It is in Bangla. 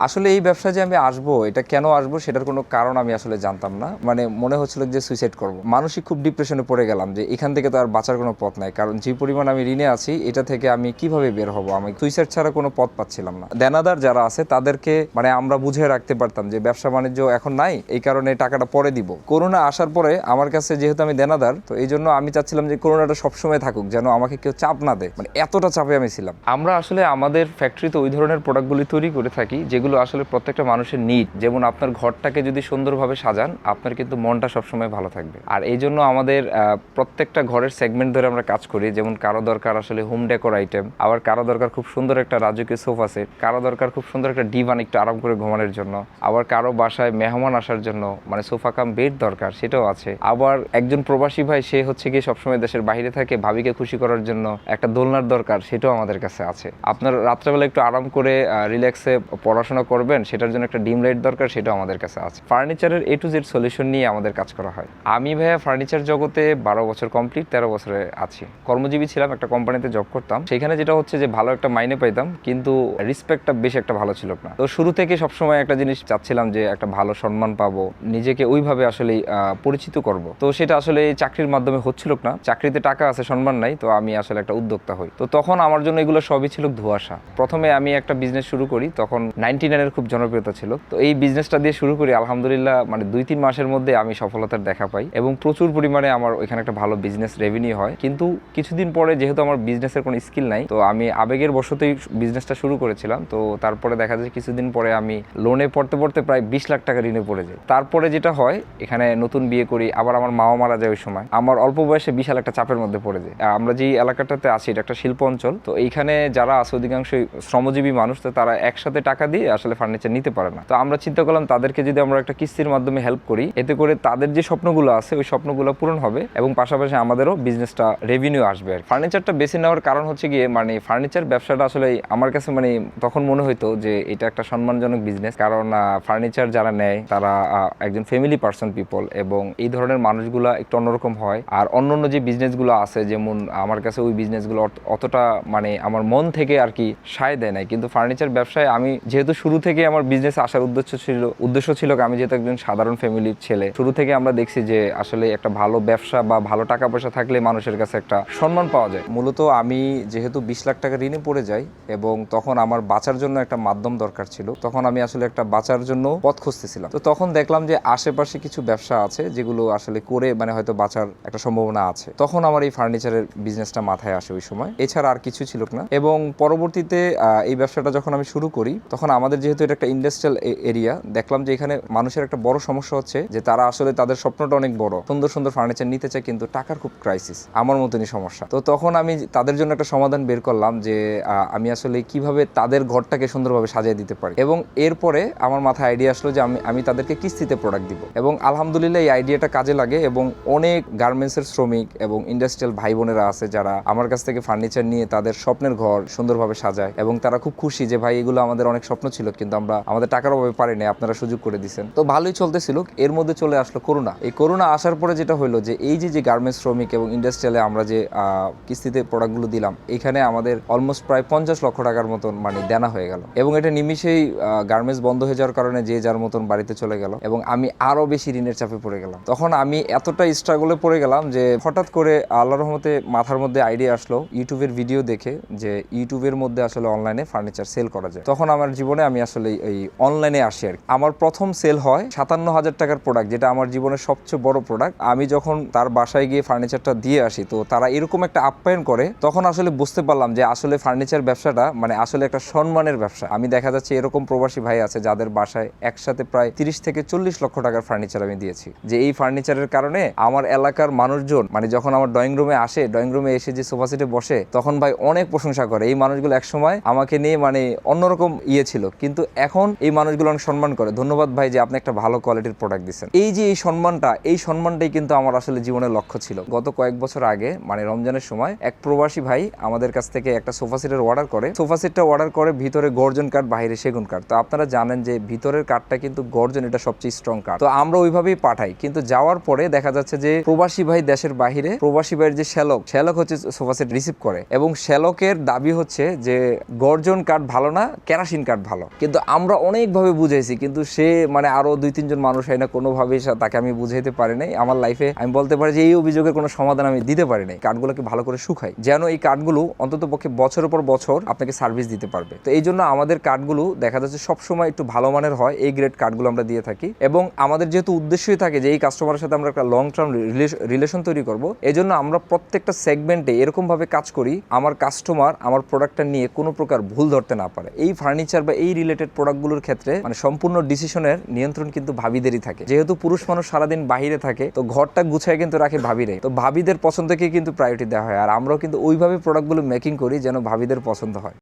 আসলে এই ব্যবসায় যে আমি আসবো, এটা কেন আসবো সেটার কোনো কারণ আমি আসলে জানতাম না। মানে মনে হচ্ছিল যে সুইসাইড করবো, মানসিক খুব ডিপ্রেশনে পড়ে গেলাম যে এখান থেকে তো আর বাঁচার কোনো পথ নাই, কারণ যে পরিমাণ আমি ঋণে আছি এটা থেকে আমি কিভাবে বের হবো, আমি সুইসাইড ছাড়া কোনো পথ পাচ্ছিলাম না। দেনাদার যারা আছে তাদেরকে মানে আমরা বুঝে রাখতে পারতাম যে ব্যবসা বাণিজ্য এখন নাই, এই কারণে টাকাটা পরে দিব। করোনা আসার পরে আমার কাছে যেহেতু আমি দেনাদার, তো এই জন্য আমি চাচ্ছিলাম যে করোনাটা সবসময় থাকুক, যেন আমাকে কেউ চাপ না দেয়, মানে এতটা চাপে আমি ছিলাম। আমরা আসলে আমাদের ফ্যাক্টরিতে ওই ধরনের প্রোডাক্টগুলি তৈরি করে থাকি যেগুলো আসলে প্রত্যেকটা মানুষের নিড। যেমন আপনার ঘরটাকে যদি সুন্দরভাবে সাজান, আপনার কিন্তু মনটা সবসময় ভালো থাকবে। আর এই জন্য আমাদের প্রত্যেকটা ঘরের সেগমেন্ট ধরে আমরা কাজ করি। যেমন কারো দরকার আসলে হোম ডেকোর আইটেম, আবার কারো দরকার খুব সুন্দর একটা রাজকীয় সোফা সেট, কারো দরকার খুব সুন্দর একটা ডিভান একটু আরাম করে ঘুমানোর জন্য, আবার কারো বাসায় মেহমান আসার জন্য মানে সোফা কাম বেড দরকার, সেটাও আছে। আবার একজন প্রবাসী ভাই, সে হচ্ছে গিয়ে সবসময় দেশের বাইরে থাকে, ভাবিকে খুশি করার জন্য একটা দোলনার দরকার, সেটাও আমাদের কাছে আছে। আপনার রাত্রেবেলা একটু আরাম করে রিল্যাক্সে পড়াশোনা করবেন, সেটার জন্য একটা ডিম লাইট দরকার, সেটাও আমাদের কাছে আছে। ফার্নিচারের A to Z সলিউশন নিয়ে আমাদের কাজ করা হয়। আমি ভাইয়া ফার্নিচার জগতে 12 বছর কমপ্লিট, 13 বছরে আছি। কর্মজীবী ছিলাম, একটা কোম্পানিতে জব করতাম। সেখানে যেটা হচ্ছে যে ভালো একটা মাইনে পাইতাম, কিন্তু রেসপেক্টটা বেশি একটা ভালো ছিল না। তো শুরু থেকে সবসময় একটা জিনিস চাচ্ছিলাম যে একটা ভালো সম্মান পাবো, নিজেকে ওইভাবে আসলে পরিচিত করব। তো সেটা আসলে চাকরির মাধ্যমে হচ্ছিল না। চাকরিতে টাকা আছে, সম্মান নাই, তো আমি আসলে একটা উদ্যোক্তা হই। তো তখন আমার জন্য এগুলো সবই ছিল ধোঁয়াশা। প্রথমে আমি একটা বিজনেস শুরু করি, তখন 99 খুব জনপ্রিয়তা ছিল। তো এই বিজনেসটা দিয়ে শুরু করি, আলহামদুলিল্লাহ মানে 2-3 মাসের মধ্যে আমি সফলতার দেখা পাই এবং প্রচুর পরিমাণে আমার ওইখানে একটা ভালো বিজনেস রেভিনিউ হয়। কিন্তু কিছুদিন পরে যেহেতু আমার বিজনেসের কোনো স্কিল নাই, তো আমি আবেগের বশতেই বিজনেসটা শুরু করেছিলাম। তো তারপরে দেখা যায় কিছুদিন পরে আমি লোনে পড়তে পড়তে প্রায় 20 লাখ টাকা ঋণে পড়ে যাই। তারপরে যেটা হয়, এখানে নতুন বিয়ে করি, আবার আমার মাও মারা যায়। ওই সময় আমার অল্প বয়সে বিশাল একটা চাপের মধ্যে পড়ে যায়। আমরা যে এলাকাটাতে আছি এটা একটা শিল্প অঞ্চল, তো এইখানে যারা আছে অধিকাংশই শ্রমজীবী মানুষ, তো তারা একসাথে টাকা দিয়ে আসলে ফার্নিচার নিতে পারে না। তো আমরা চিন্তা করলাম তাদেরকে যদি আমরা একটা কিস্তির মাধ্যমে হেল্প করি, এতে করে তাদের যে স্বপ্নগুলো আছে ওই স্বপ্নগুলো পূরণ হবে এবং পাশাপাশি আমাদেরও বিজনেসটা রেভিনিউ আসবে। ফার্নিচারটা বেছে নেওয়ার কারণ হচ্ছে গিয়ে মানে ফার্নিচার ব্যবসাটা আসলে আমার কাছে মানে তখন মনে হইতো যে এটা একটা সম্মানজনক বিজনেস, কারণ ফার্নিচার যারা নেয় তারা একজন ফ্যামিলি পার্সন পিপল, এবং এই ধরনের মানুষগুলো একটু অন্যরকম হয়। আর অন্য যে বিজনেসগুলো আছে, যেমন আমার কাছে ওই বিজনেসগুলো অতটা মানে আমার মন থেকে আর কি সায় দেয় নাই। কিন্তু ফার্নিচার ব্যবসায় আমি যেহেতু শুরু থেকে আমার বিজনেস আসার উদ্দেশ্য ছিল আমি যেহেতু একজন সাধারণ ফ্যামিলির ছেলে, শুরু থেকে আমরা দেখছি যে আসলে একটা ভালো ব্যবসা বা ভালো টাকা পয়সা থাকলে মানুষের কাছে একটা সম্মান পাওয়া যায়। মূলত আমি যেহেতু 20 লাখ টাকা ঋণে পড়ে যাই এবং তখন আমার বাঁচার জন্য একটা মাধ্যম দরকার ছিল, তখন আমি আসলে একটা বাঁচার জন্য পথ খুঁজতেছিলাম। তো তখন দেখলাম যে আশেপাশে কিছু ব্যবসা আছে যেগুলো আসলে করে মানে হয়তো বাঁচার একটা সম্ভাবনা আছে। তখন আমার এই ফার্নিচারের বিজনেসটা মাথায় আসে ওই সময়, এছাড়া আর কিছু ছিল না। এবং পরবর্তীতে এই ব্যবসাটা যখন আমি শুরু করি, তখন আমাদের যেহেতু এটা একটা ইন্ডাস্ট্রিয়াল এরিয়া, দেখলাম যে এখানে মানুষের একটা বড় সমস্যা হচ্ছে যে তারা আসলে তাদের স্বপ্নটা অনেক বড়, সুন্দর সুন্দর ফার্নিচার নিতে চায়, কিন্তু টাকার খুব ক্রাইসিস, আমার মতনই সমস্যা। তো তখন আমি তাদের জন্য একটা সমাধান বের করলাম যে আমি আসলে কিভাবে তাদের ঘরটাকে সুন্দরভাবে সাজিয়ে দিতে পারি। এবং এরপরে আমার মাথায় আইডিয়া আসলো যে আমি তাদেরকে কিস্তিতে প্রোডাক্ট দিব। এবং আলহামদুলিল্লাহ এই আইডিয়াটা কাজে লাগে এবং অনেক গার্মেন্টসের শ্রমিক এবং ইন্ডাস্ট্রিয়াল ভাই বোনেরা আছে যারা আমার কাছ থেকে ফার্নিচার নিয়ে তাদের স্বপ্নের ঘর সুন্দরভাবে সাজায় এবং তারা খুব খুশি যে ভাই এগুলো আমাদের অনেক স্বপ্ন ছিল, কিন্তু আমরা আমাদের টাকার অভাবে পারিনি, আপনারা সুযোগ করে দিচ্ছেন। তো ভালোই চলতেছিল। এর মধ্যে চলে আসলো করোনা। এই করোনা আসার পরে যেটা হলো যে এই যে গার্মেন্টস শ্রমিক এবং ইন্ডাস্ট্রিয়ালে আমরা যে কিস্তিতে প্রোডাক্টগুলো দিলাম, এখানে আমাদের অলমোস্ট প্রায় 50 লক্ষ টাকার মতন মানে দেনা হয়ে গেল। এবং এটা নিমিশেই গার্মেন্টস বন্ধ হয়ে যাওয়ার কারণে যে যার মতন বাড়িতে চলে গেল এবং আমি আরো বেশি ঋণের চাপে পড়ে গেলাম। তখন আমি এতটা স্ট্রাগলে পড়ে গেলাম যে হঠাৎ করে আল্লাহর রহমতে মাথার মধ্যে আইডিয়া আসলো ইউটিউবের ভিডিও দেখে যে ইউটিউবের মধ্যে আসলে অনলাইনে ফার্নিচার সেল করা যায়। তখন আমার জীবনে আমি আসলে এই অনলাইনে আসি আর আমার প্রথম সেল হয় 57,000 টাকার প্রোডাক্ট, যেটা আমার জীবনের সবচেয়ে বড় প্রোডাক্ট। আমি যখন তার বাসায় গিয়ে ফার্নিচারটা দিয়ে আসি, তো তারা এরকম একটা আপ্যায়ন করে, তখন আসলে বুঝতে পারলাম যে আসলে ফার্নিচার ব্যবসাটা মানে আসলে একটা সম্মানের ব্যবসা। আমি দেখা যাচ্ছে এরকম প্রবাসী ভাই আছে যাদের বাসায় একসাথে প্রায় 30 থেকে 40 লক্ষ টাকার ফার্নিচার আমি দিয়েছি, যে এই ফার্নিচারের কারণে আমার এলাকার মানুষজন মানে যখন আমার ড্রয়িং রুমে আসে, ড্রয়িং রুমে এসে যে সোফা সেটে বসে, তখন ভাই অনেক প্রশংসা করে। এই মানুষগুলো একসময় আমাকে নিয়ে মানে অন্যরকম ছিল, কিন্তু এখন এই মানুষগুলো অনেক সম্মান করে, ধন্যবাদ ভাই যে আপনি একটা ভালো কোয়ালিটির প্রোডাক্ট দিচ্ছেন। এই যে এই সম্মানটাই কিন্তু আমার আসলে জীবনের লক্ষ্য ছিল। গত কয়েক বছর আগে মানে রমজানের সময় এক প্রবাসী ভাই আমাদের কাছ থেকে একটা সোফা সেটের অর্ডার করে, সোফা সেটটা অর্ডার করে ভিতরে গর্জন কাঠ, বাইরে সেগুন কাঠ। তো আপনারা জানেন যে ভিতরের কাঠটা কিন্তু গর্জন, এটা সবচেয়ে স্ট্রং কাঠ। তো আমরা ওইভাবেই পাঠাই, কিন্তু যাওয়ার পরে দেখা যাচ্ছে যে প্রবাসী ভাই দেশের বাহিরে, প্রবাসী ভাইয়ের যে শ্যালক হচ্ছে সোফা সেট রিসিভ করে, এবং শ্যালকের দাবি হচ্ছে যে গর্জন কাঠ ভালো না, কেরাসিন কাঠ ভালো। কিন্তু আমরা অনেকভাবে বুঝাইছি, কিন্তু সে মানে আরো 2-3 জন মানুষ হয় না, কোনোভাবেই তাকে আমি বুঝাইতে পারি নাই। আমার লাইফে আমি বলতে পারি যে এই অভিযোগের কোনো সমাধান আমি দিতে পারি নাই। কাঠগুলোকে ভালো করে শুকাই যেন এই কাঠগুলো অন্তত পক্ষে বছরের পর বছর আপনাকে সার্ভিস দিতে পারবে। তো এই জন্য আমাদের কাঠগুলো দেখা যাচ্ছে সবসময় একটু ভালো মানের হয়, এই গ্রেড কাঠগুলো আমরা দিয়ে থাকি। এবং আমাদের যেহেতু উদ্দেশ্যই থাকে যে এই কাস্টমারের সাথে আমরা একটা লং টার্ম রিলেশন তৈরি করব, এই জন্য আমরা প্রত্যেকটা সেগমেন্টে এরকমভাবে কাজ করি আমার কাস্টমার আমার প্রোডাক্টটা নিয়ে কোনো প্রকার ভুল ধরতে না পারে। এই ফার্নিচার বা এই রিলেটেড প্রোডাক্টগুলোর ক্ষেত্রে মানে সম্পূর্ণ ডিসিশনের নিয়ন্ত্রণ কিন্তু ভাবিদেরই থাকে। যেহেতু পুরুষ মানুষ সারাদিন বাহিরে থাকে, তো ঘরটা গুছায় কিন্তু রাখে ভাবিরাই, তো ভাবিদের পছন্দকে কিন্তু প্রায়োরিটি দেওয়া হয়। আর আমরাও কিন্তু ওইভাবে প্রোডাক্টগুলো মেকিং করি যেন ভাবিদের পছন্দ হয়।